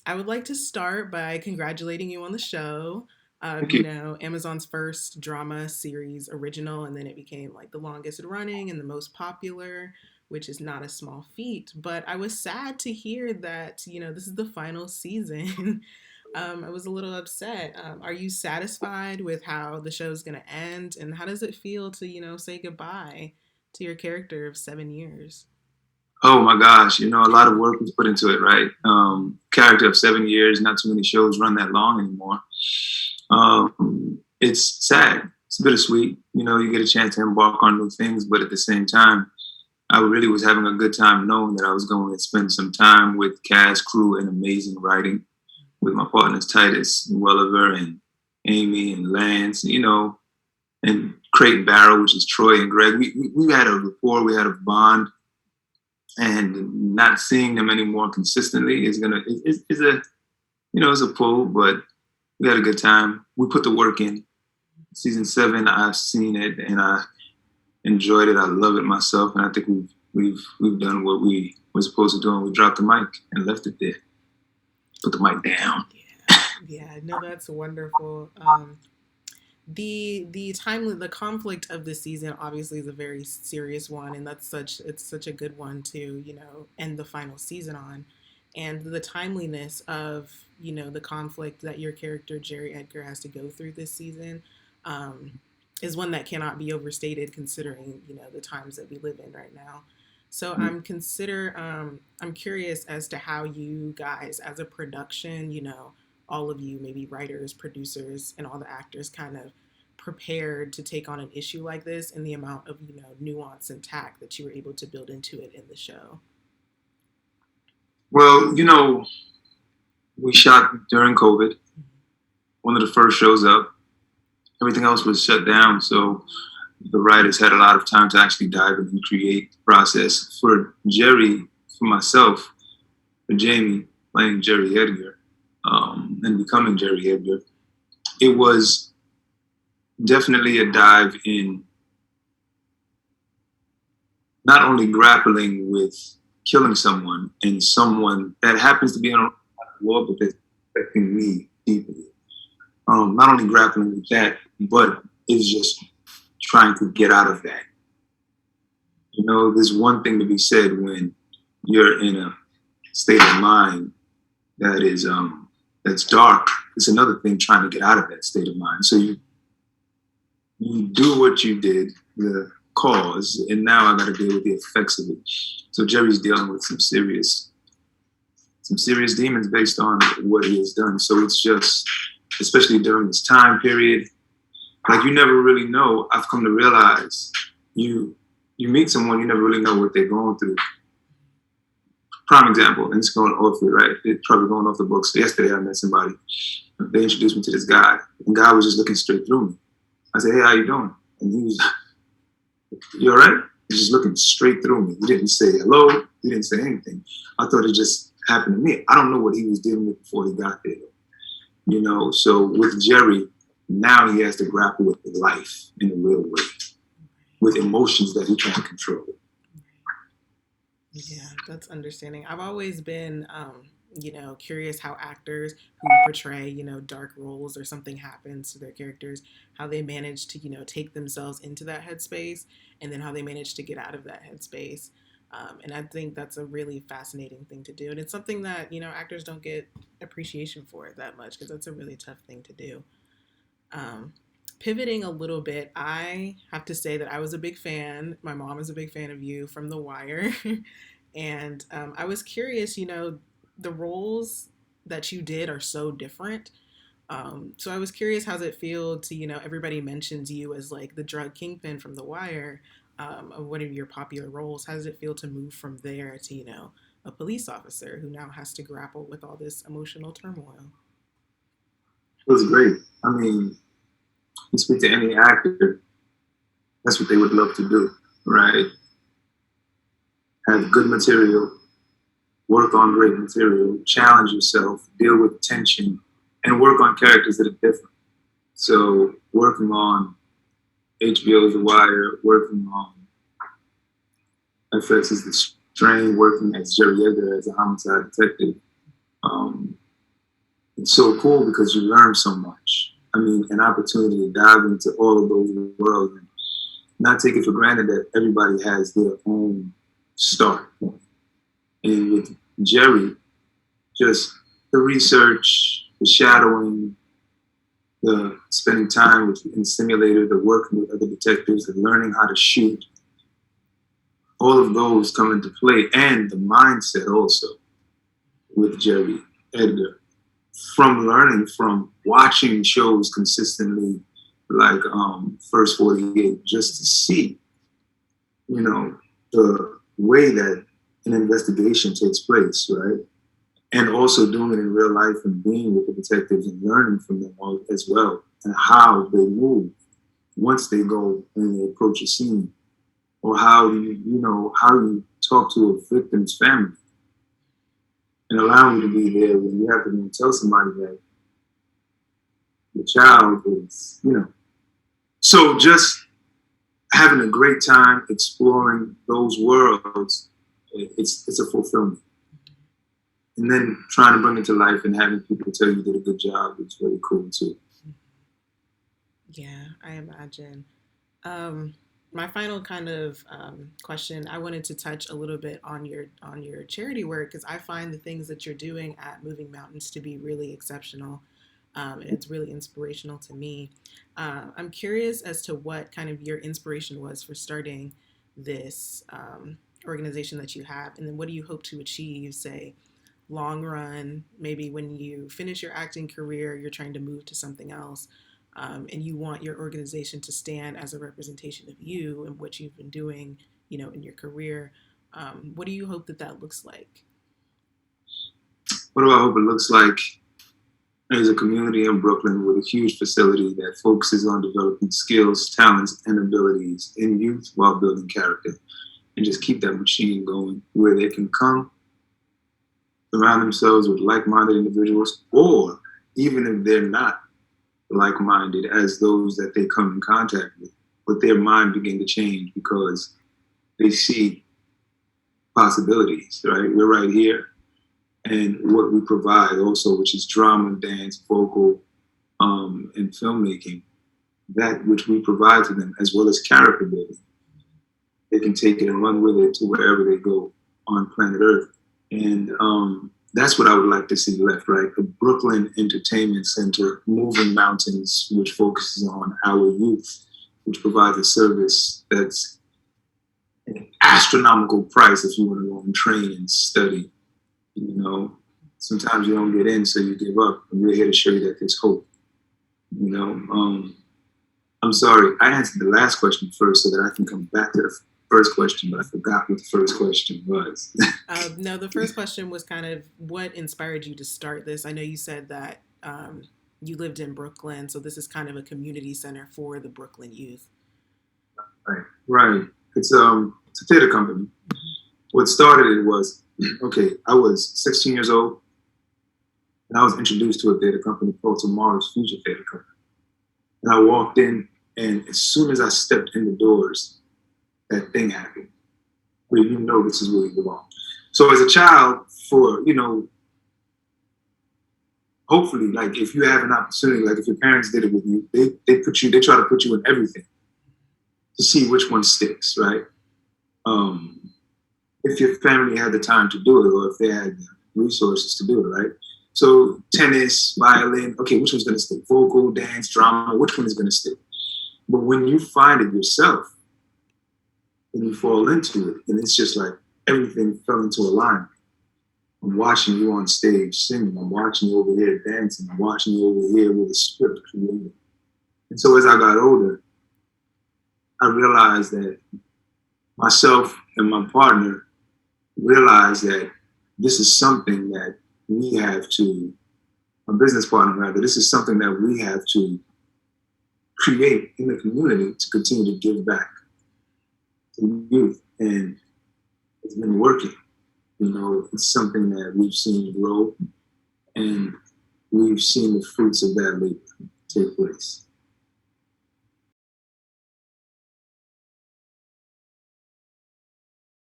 I would like to start by congratulating you on the show. Thank you. Amazon's first drama series original, and then it became like the longest running and the most popular, which is not a small feat. But I was sad to hear that, this is the final season. I was a little upset. Are you satisfied with how the show's going to end? And how does it feel to, say goodbye to your character of 7 years? Oh my gosh, a lot of work was put into it, right? Character of 7 years, not too many shows run that long anymore. It's sad. It's bittersweet. You get a chance to embark on new things, but at the same time, I really was having a good time knowing that I was going to spend some time with cast, crew, and amazing writing with my partners Titus and Welliver and Amy and Lance, and Crate Barrow, which is Troy and Greg. We had a rapport, we had a bond, and not seeing them anymore consistently is a it's a pull, but we had a good time. We put the work in. Season 7, I've seen it and I enjoyed it. I love it myself, and I think we've done what we were supposed to do, and we dropped the mic and left it there. Put the mic down. Yeah, no, that's wonderful. The conflict of the season obviously is a very serious one, and it's such a good one to end the final season on, and the timeliness of the conflict that your character Jerry Edgar has to go through this season. Is one that cannot be overstated considering the times that we live in right now. So I'm curious as to how you guys as a production, all of you, maybe writers, producers, and all the actors kind of prepared to take on an issue like this, and the amount of nuance and tact that you were able to build into it in the show. Well, we shot during COVID, one of the first shows up. Everything else was shut down, so the writers had a lot of time to actually dive in and create the process. For Jerry, for myself, for Jamie, playing Jerry Edgar, and becoming Jerry Edgar, it was definitely a dive in not only grappling with killing someone and someone that happens to be on the wall, but that's affecting me deeply. Not only grappling with that, but is just trying to get out of that. There's one thing to be said when you're in a state of mind that is that's dark. It's another thing trying to get out of that state of mind. So you do what you did, the cause, and now I got to deal with the effects of it. So Jerry's dealing with some serious demons based on what he has done. So it's just, especially during this time period, like you never really know. I've come to realize you meet someone, you never really know what they're going through. Prime example, and it's going off it, right? It's probably going off the books. Yesterday I met somebody. They introduced me to this guy. And the guy was just looking straight through me. I said, "Hey, how you doing?" And he was, "You all right?" He's just looking straight through me. He didn't say hello. He didn't say anything. I thought it just happened to me. I don't know what he was dealing with before he got there. So with Jerry, now he has to grapple with life in a real way, with emotions that he can't control. Yeah, that's understanding. I've always been, curious how actors who portray, dark roles or something happens to their characters, how they manage to, take themselves into that headspace, and then how they manage to get out of that headspace. And I think that's a really fascinating thing to do. And it's something that, actors don't get appreciation for it that much because that's a really tough thing to do. Um, Pivoting a little bit, I have to say that I was a big fan. My mom is a big fan of you from The Wire. And I was curious, the roles that you did are so different. So I was curious, how's it feel to, everybody mentions you as like the drug kingpin from The Wire, of one of your popular roles. How does it feel to move from there to, a police officer who now has to grapple with all this emotional turmoil? It was great. I mean, you speak to any actor, that's what they would love to do, right? Have good material, work on great material, challenge yourself, deal with tension, and work on characters that are different. So working on HBO's The Wire, working on FX's The Strain, working as Jerry Edgar as a homicide detective, Um, it's so cool because you learn so much. I mean, an opportunity to dive into all of those worlds and not take it for granted that everybody has their own start point. And with Jerry, just the research, the shadowing, the spending time with in simulator, the working with other detectives, the learning how to shoot, all of those come into play, and the mindset also with Jerry Edgar. From learning, from watching shows consistently, like First 48, just to see, you know, the way that an investigation takes place, right? And also doing it in real life and being with the detectives and learning from them all as well, and how they move once they go and they approach a scene, or how how you talk to a victim's family and allow you to be there when you have to tell somebody that the child is, So just having a great time exploring those worlds, it's a fulfillment. And then trying to bring it to life and having people tell you did a good job is really cool too. Yeah, I imagine. Um, my final kind of question, I wanted to touch a little bit on your charity work because I find the things that you're doing at Moving Mountains to be really exceptional, and it's really inspirational to me. I'm curious as to what kind of your inspiration was for starting this organization that you have, and then what do you hope to achieve, say, long run, maybe when you finish your acting career, you're trying to move to something else, and you want your organization to stand as a representation of you and what you've been doing, in your career. What do you hope that that looks like? What do I hope it looks like? There's a community in Brooklyn with a huge facility that focuses on developing skills, talents, and abilities in youth while building character. And just keep that machine going where they can come surround themselves with like-minded individuals, or even if they're not like-minded as those that they come in contact with, but their mind begin to change because they see possibilities, right? We're right here. And what we provide also, which is drama, dance, vocal, and filmmaking, that which we provide to them, as well as character building, they can take it and run with it to wherever they go on planet Earth. And that's what I would like to see left, right? The Brooklyn Entertainment Center, Moving Mountains, which focuses on our youth, which provides a service that's an astronomical price if you want to go and train and study. Sometimes you don't get in, so you give up. And we're here to show you that there's hope. I'm sorry, I answered the last question first so that I can come back to the first question, but I forgot what the first question was. No, the first question was kind of what inspired you to start this. I know you said that you lived in Brooklyn, so this is kind of a community center for the Brooklyn youth. Right. It's a theater company. What started it was, okay, I was 16 years old, and I was introduced to a theater company called Tomorrow's Future Theater Company. And I walked in, and as soon as I stepped in the doors, that thing happened, where this is where you belong. So as a child, hopefully, like if you have an opportunity, like if your parents did it with you, they try to put you in everything to see which one sticks, right? If your family had the time to do it, or if they had the resources to do it, right? So tennis, violin, okay, which one's going to stick? Vocal, dance, drama, which one is going to stick? But when you find it yourself and you fall into it, and it's just like everything fell into alignment. I'm watching you on stage singing. I'm watching you over here dancing. I'm watching you over here with a script created. And so as I got older, I realized that myself and my partner realized that this is something that we have to, my business partner rather, this is something that we have to create in the community to continue to give back to youth. And it's been working. It's something that we've seen grow, and we've seen the fruits of that labor take place.